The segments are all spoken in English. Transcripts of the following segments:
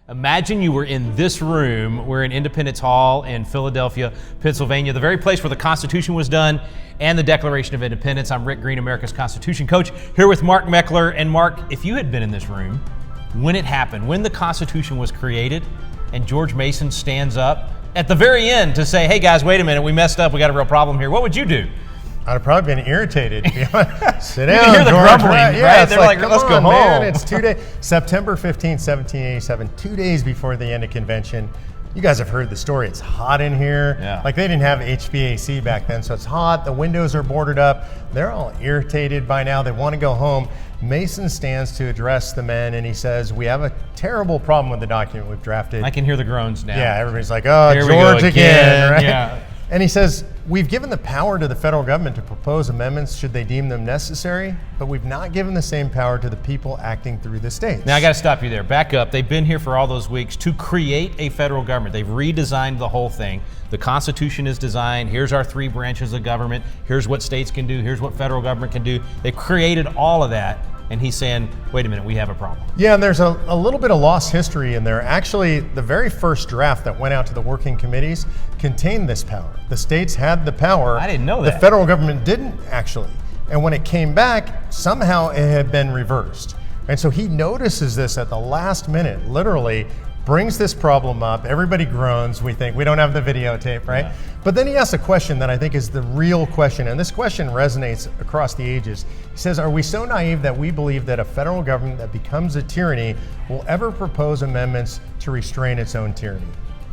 Imagine you were in this room. We're in Independence Hall in Philadelphia, Pennsylvania, the very place where the Constitution was done and the Declaration of Independence. I'm Rick Green, America's Constitution coach, here with Mark Meckler. And Mark, if you had been in this room when it happened, when the Constitution was created, and George Mason stands up at the very end to say, hey guys, wait a minute, we messed up, we got a real problem here, what would you do? I'd have probably been irritated. Sit down, you can hear the George, grumbling, right? right? Yeah, They're like, let's go home. Man, it's 2 days. September 15th, 1787, 2 days before the end of convention. You guys have heard the story. It's hot in here. Yeah. Like, they didn't have HVAC back then, so it's hot. The windows are boarded up. They're all irritated by now. They want to go home. Mason stands to address the men, and he says, we have a terrible problem with the document we've drafted. I can hear the groans now. Yeah, everybody's like, oh, Here George again, right? Yeah. And he says, we've given the power to the federal government to propose amendments should they deem them necessary, but we've not given the same power to the people acting through the states. Now I got to stop you there. Back up. They've been here for all those weeks to create a federal government. They've redesigned the whole thing. The Constitution is designed. Here's our three branches of government. Here's what states can do. Here's what federal government can do. They've created all of that. And he's saying, wait a minute, we have a problem. Yeah, and there's a little bit of lost history in there. Actually, the very first draft that went out to the working committees contained this power. The states had the power. I didn't know that. The federal government didn't, actually. And when it came back, somehow it had been reversed. And so he notices this at the last minute, literally brings this problem up. Everybody groans. We think we don't have the videotape, right? Yeah. But then he asks a question that I think is the real question, and this question resonates across the ages. He says, are we so naive that we believe that a federal government that becomes a tyranny will ever propose amendments to restrain its own tyranny?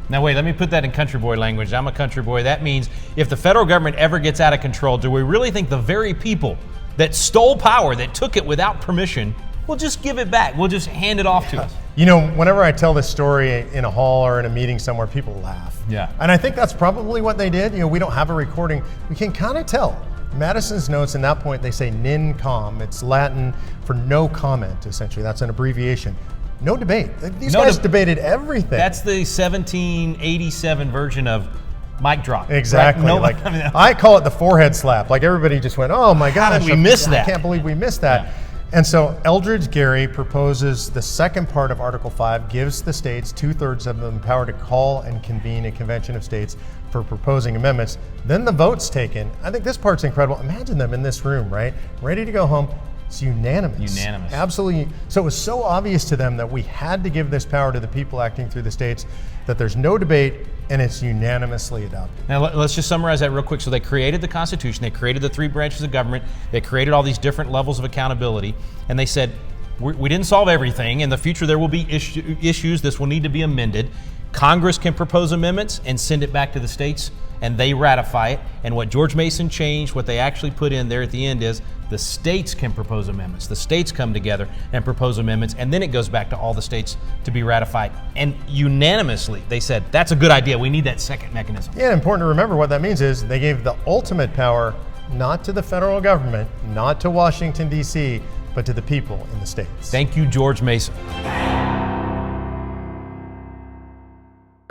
Now wait, let me put that in country boy language. I'm a country boy. That means if the federal government ever gets out of control, do we really think the very people that stole power, that took it without permission, will just give it back? We'll just hand it off to us? You know, whenever I tell this story in a hall or in a meeting somewhere, people laugh. Yeah. And I think that's probably what they did. You know, we don't have a recording. We can kind of tell. Madison's notes, in that point, they say nin com. It's Latin for no comment, essentially. That's an abbreviation. No debate. These guys debated everything. That's the 1787 version of mic drop. Exactly. Right? No, I call it the forehead slap. Like, everybody just went, oh my gosh. How did we miss that? I can't believe we missed that. Yeah. And so Eldridge Gerry proposes the second part of Article 5, gives the states 2/3 of them power to call and convene a convention of states for proposing amendments. Then the vote's taken. I think this part's incredible. Imagine them in this room, right? Ready to go home. It's unanimous. Unanimous. Absolutely. So it was so obvious to them that we had to give this power to the people acting through the states that there's no debate, and it's unanimously adopted. Now let's just summarize that real quick. So they created the Constitution, they created the three branches of government, they created all these different levels of accountability, and they said, we didn't solve everything. In the future there will be issues, this will need to be amended. Congress can propose amendments and send it back to the states, and they ratify it. And what George Mason changed, what they actually put in there at the end is the states can propose amendments. The states come together and propose amendments, and then it goes back to all the states to be ratified. And unanimously, they said, that's a good idea. We need that second mechanism. Yeah, important to remember what that means is they gave the ultimate power not to the federal government, not to Washington, D.C., but to the people in the states. Thank you, George Mason.